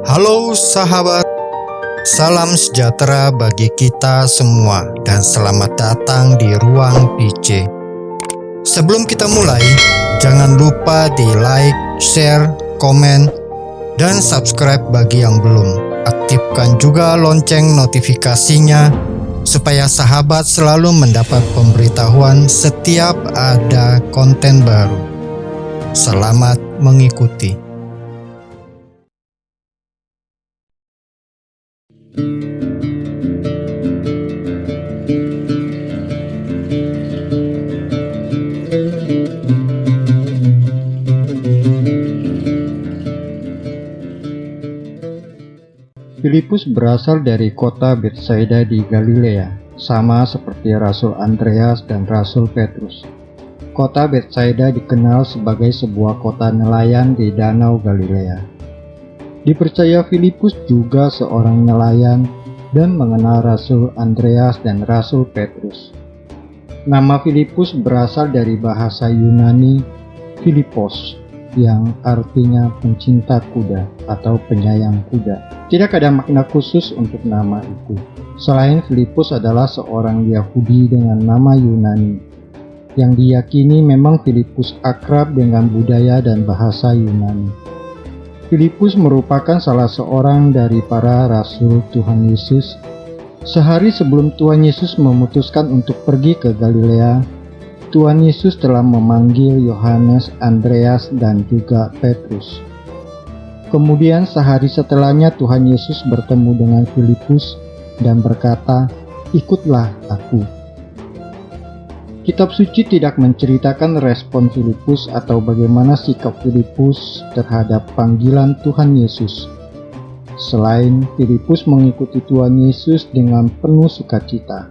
Halo sahabat, salam sejahtera bagi kita semua dan selamat datang di Ruang PC. Sebelum kita mulai, jangan lupa di like, share, komen, dan subscribe bagi yang belum. Aktifkan juga lonceng notifikasinya supaya sahabat selalu mendapat pemberitahuan setiap ada konten baru. Selamat mengikuti. Filipus berasal dari kota Betsaida di Galilea, sama seperti Rasul Andreas dan Rasul Petrus. Kota Betsaida dikenal sebagai sebuah kota nelayan di Danau Galilea. Dipercaya Filipus juga seorang nelayan dan mengenal Rasul Andreas dan Rasul Petrus. Nama Filipus berasal dari bahasa Yunani Philippos, yang artinya pencinta kuda atau penyayang kuda. Tidak ada makna khusus untuk nama itu. Selain Filipus adalah seorang Yahudi dengan nama Yunani, yang diyakini memang Filipus akrab dengan budaya dan bahasa Yunani. Filipus merupakan salah seorang dari para rasul Tuhan Yesus. Sehari sebelum Tuhan Yesus memutuskan untuk pergi ke Galilea, Tuhan Yesus telah memanggil Yohanes, Andreas, dan juga Petrus. Kemudian sehari setelahnya Tuhan Yesus bertemu dengan Filipus dan berkata, "Ikutlah aku." Kitab suci tidak menceritakan respon Filipus atau bagaimana sikap Filipus terhadap panggilan Tuhan Yesus. Selain Filipus mengikuti Tuhan Yesus dengan penuh sukacita,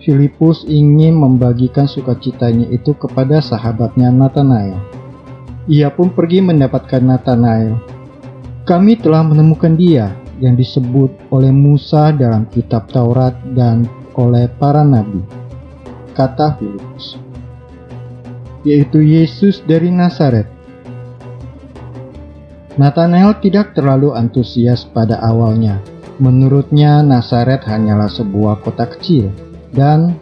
Filipus ingin membagikan sukacitanya itu kepada sahabatnya Nathanael. Ia pun pergi mendapatkan Nathanael. "Kami telah menemukan dia yang disebut oleh Musa dalam kitab Taurat dan oleh para nabi," kata Filipus, yaitu Yesus dari Nazaret. Nathanael tidak terlalu antusias pada awalnya. Menurutnya Nazaret hanyalah sebuah kota kecil dan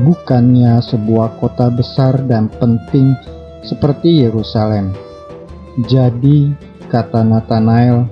bukannya sebuah kota besar dan penting seperti Yerusalem. Jadi, kata Nathanael,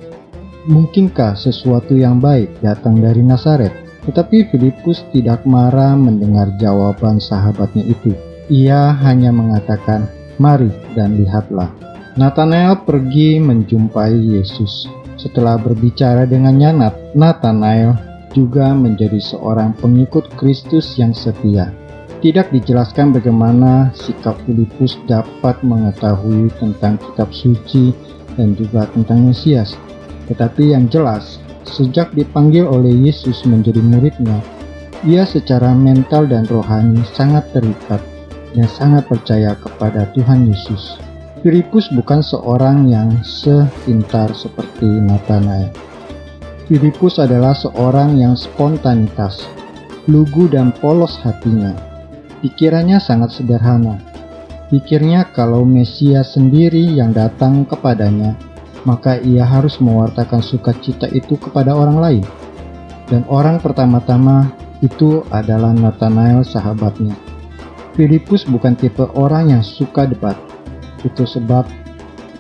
"Mungkinkah sesuatu yang baik datang dari Nazaret?" Tetapi Filipus tidak marah mendengar jawaban sahabatnya itu. Ia hanya mengatakan, "Mari dan lihatlah." Nathanael pergi menjumpai Yesus. Setelah berbicara dengannya, Nathanael juga menjadi seorang pengikut Kristus yang setia. Tidak dijelaskan bagaimana sikap Filipus dapat mengetahui tentang kitab suci dan juga tentang Mesias. Tetapi yang jelas, sejak dipanggil oleh Yesus menjadi muridnya, ia secara mental dan rohani sangat terikat dan sangat percaya kepada Tuhan Yesus. Filipus bukan seorang yang sepintar seperti Nathanael. Filipus adalah seorang yang spontanitas, lugu dan polos hatinya. Pikirannya sangat sederhana. Pikirnya kalau Mesias sendiri yang datang kepadanya, maka ia harus mewartakan sukacita itu kepada orang lain. Dan orang pertama-tama itu adalah Nathanael, sahabatnya. Filipus bukan tipe orang yang suka debat. Itu sebab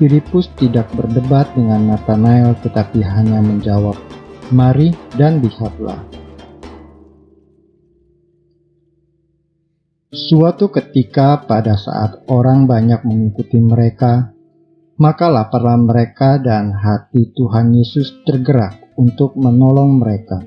Filipus tidak berdebat dengan Nathanael tetapi hanya menjawab, "Mari dan lihatlah." Suatu ketika pada saat orang banyak mengikuti mereka, maka laparlah mereka dan hati Tuhan Yesus tergerak untuk menolong mereka.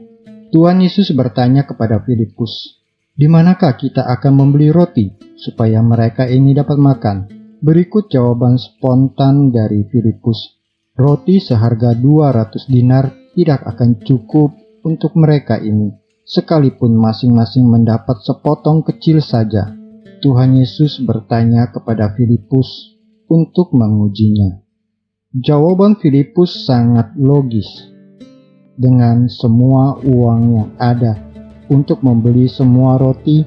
Tuhan Yesus bertanya kepada Filipus, "Di manakah kita akan membeli roti supaya mereka ini dapat makan?" Berikut jawaban spontan dari Filipus, "Roti seharga 200 dinar tidak akan cukup untuk mereka ini, sekalipun masing-masing mendapat sepotong kecil saja." Tuhan Yesus bertanya kepada Filipus untuk mengujinya. Jawaban Filipus sangat logis. Dengan semua uang yang ada untuk membeli semua roti,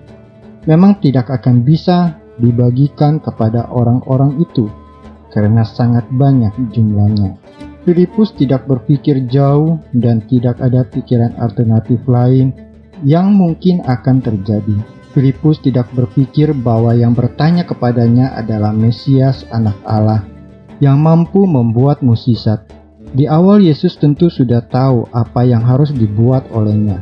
memang tidak akan bisa dibagikan kepada orang-orang itu karena sangat banyak jumlahnya. Filipus tidak berpikir jauh dan tidak ada pikiran alternatif lain yang mungkin akan terjadi. Filipus tidak berpikir bahwa yang bertanya kepadanya adalah Mesias, Anak Allah, yang mampu membuat mukjizat. Di awal Yesus tentu sudah tahu apa yang harus dibuat olehnya.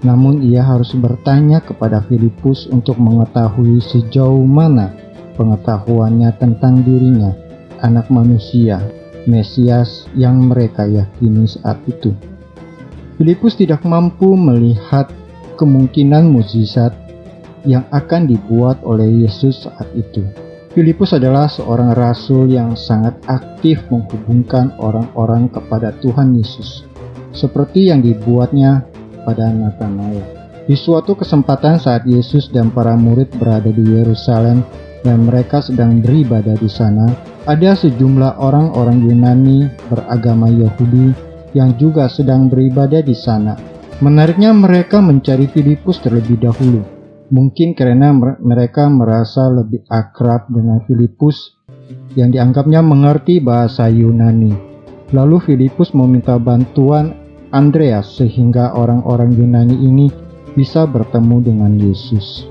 Namun ia harus bertanya kepada Filipus untuk mengetahui sejauh mana pengetahuannya tentang dirinya, Anak Manusia, Mesias yang mereka yakini saat itu. Filipus tidak mampu melihat kemungkinan mukjizat yang akan dibuat oleh Yesus saat itu. Filipus adalah seorang rasul yang sangat aktif menghubungkan orang-orang kepada Tuhan Yesus, seperti yang dibuatnya pada Nathanael. Di suatu kesempatan saat Yesus dan para murid berada di Yerusalem dan mereka sedang beribadah di sana, ada sejumlah orang-orang Yunani beragama Yahudi yang juga sedang beribadah di sana. Menariknya mereka mencari Filipus terlebih dahulu. Mungkin karena mereka merasa lebih akrab dengan Filipus yang dianggapnya mengerti bahasa Yunani. Lalu Filipus meminta bantuan Andreas sehingga orang-orang Yunani ini bisa bertemu dengan Yesus.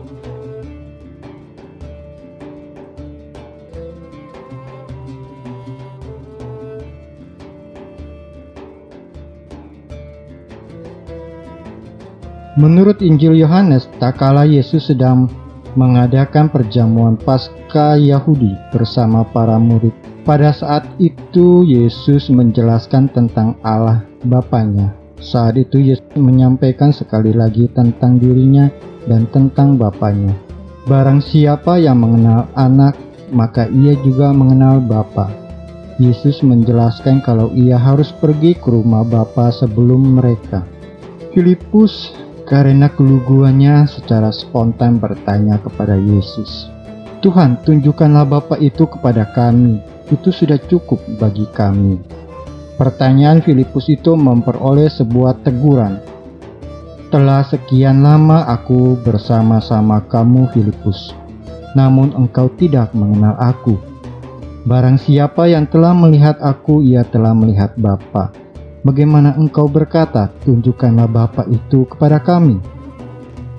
Menurut Injil Yohanes, tak kala Yesus sedang mengadakan perjamuan Paskah Yahudi bersama para murid. Pada saat itu Yesus menjelaskan tentang Allah Bapanya. Saat itu Yesus menyampaikan sekali lagi tentang dirinya dan tentang Bapanya. Barang siapa yang mengenal Anak, maka ia juga mengenal Bapa. Yesus menjelaskan kalau ia harus pergi ke rumah Bapa sebelum mereka. Filipus karena keluguannya secara spontan bertanya kepada Yesus, "Tuhan, tunjukkanlah Bapa itu kepada kami, itu sudah cukup bagi kami." Pertanyaan Filipus itu memperoleh sebuah teguran. "Telah sekian lama aku bersama-sama kamu, Filipus, namun engkau tidak mengenal aku. Barang siapa yang telah melihat aku, ia telah melihat Bapa. Bagaimana engkau berkata, tunjukkanlah Bapa itu kepada kami?"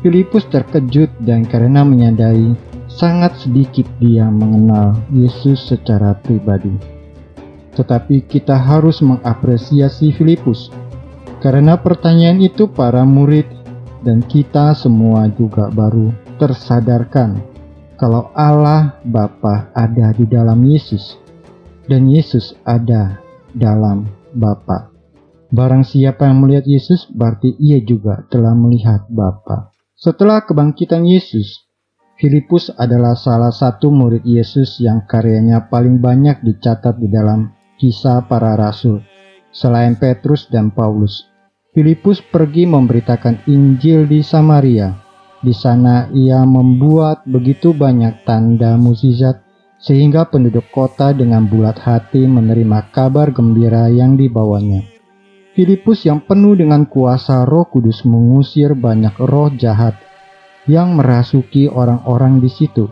Filipus terkejut dan karena menyadari sangat sedikit dia mengenal Yesus secara pribadi. Tetapi kita harus mengapresiasi Filipus. Karena pertanyaan itu para murid dan kita semua juga baru tersadarkan kalau Allah Bapa ada di dalam Yesus dan Yesus ada dalam Bapa. Barang siapa yang melihat Yesus, berarti ia juga telah melihat Bapa. Setelah kebangkitan Yesus, Filipus adalah salah satu murid Yesus yang karyanya paling banyak dicatat di dalam Kisah Para Rasul. Selain Petrus dan Paulus, Filipus pergi memberitakan Injil di Samaria. Di sana ia membuat begitu banyak tanda mukjizat sehingga penduduk kota dengan bulat hati menerima kabar gembira yang dibawanya. Filipus yang penuh dengan kuasa Roh Kudus mengusir banyak roh jahat yang merasuki orang-orang di situ.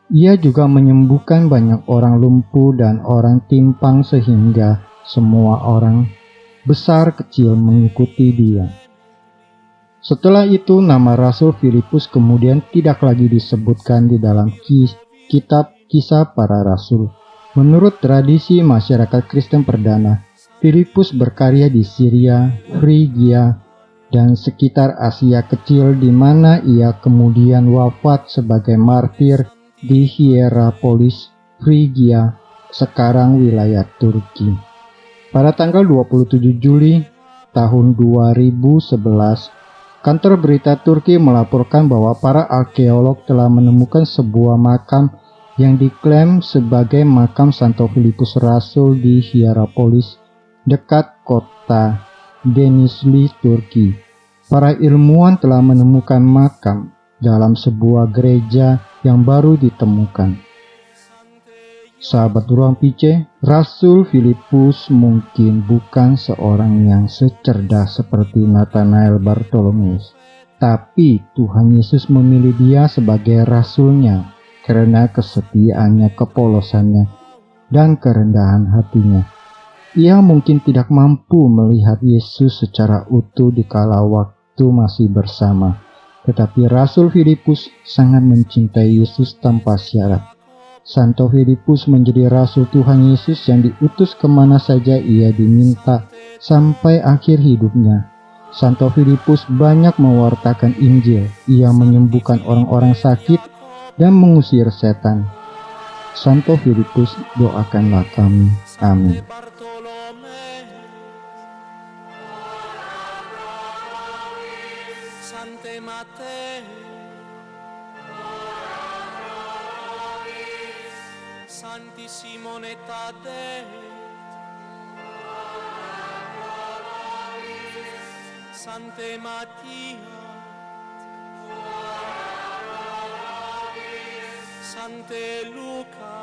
Ia juga menyembuhkan banyak orang lumpuh dan orang timpang sehingga semua orang besar kecil mengikuti dia. Setelah itu nama Rasul Filipus kemudian tidak lagi disebutkan di dalam kitab Kisah Para Rasul. Menurut tradisi masyarakat Kristen perdana, Filipus berkarya di Syria, Frigia, dan sekitar Asia Kecil di mana ia kemudian wafat sebagai martir di Hierapolis, Frigia, sekarang wilayah Turki. Pada tanggal 27 Juli tahun 2011, kantor berita Turki melaporkan bahwa para arkeolog telah menemukan sebuah makam yang diklaim sebagai makam Santo Filipus Rasul di Hierapolis, dekat kota Denizli, Turki. Para ilmuwan telah menemukan makam dalam sebuah gereja yang baru ditemukan. Sahabat Ruang PC, Rasul Filipus mungkin bukan seorang yang secerdas seperti Nathanael Bartolomeus, tapi Tuhan Yesus memilih dia sebagai rasulnya karena kesetiaannya, kepolosannya, dan kerendahan hatinya. Ia mungkin tidak mampu melihat Yesus secara utuh dikala waktu masih bersama, tetapi Rasul Filipus sangat mencintai Yesus tanpa syarat. Santo Filipus menjadi Rasul Tuhan Yesus yang diutus kemana saja ia diminta sampai akhir hidupnya. Santo Filipus banyak mewartakan Injil. Ia menyembuhkan orang-orang sakit dan mengusir setan. Santo Filipus, doakanlah kami. Amin. Sante Matteo, Santi Simone Taddeo, Sante Mattia, Sante Luca,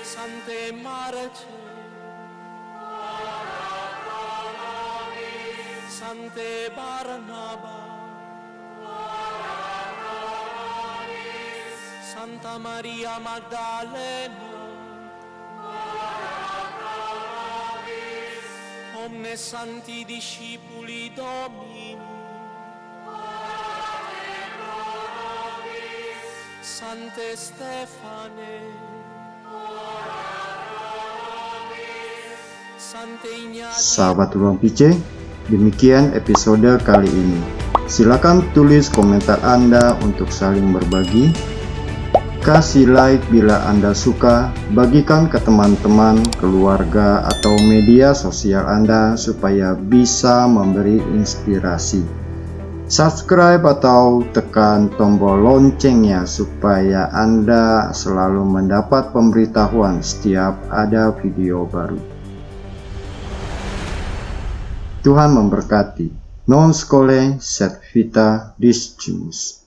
Sante Marce, Sante Barnaba, Santa Maria Magdalena, omnes santi discipuli Domini, Sante Stefane, Sante Ignazio. Sahabat Ruang PC, demikian episode kali ini. Silakan tulis komentar Anda untuk saling berbagi. Kasih like bila Anda suka, bagikan ke teman-teman, keluarga, atau media sosial Anda supaya bisa memberi inspirasi. Subscribe atau tekan tombol loncengnya supaya Anda selalu mendapat pemberitahuan setiap ada video baru. Tuhan memberkati. Non scole sed vita discimus.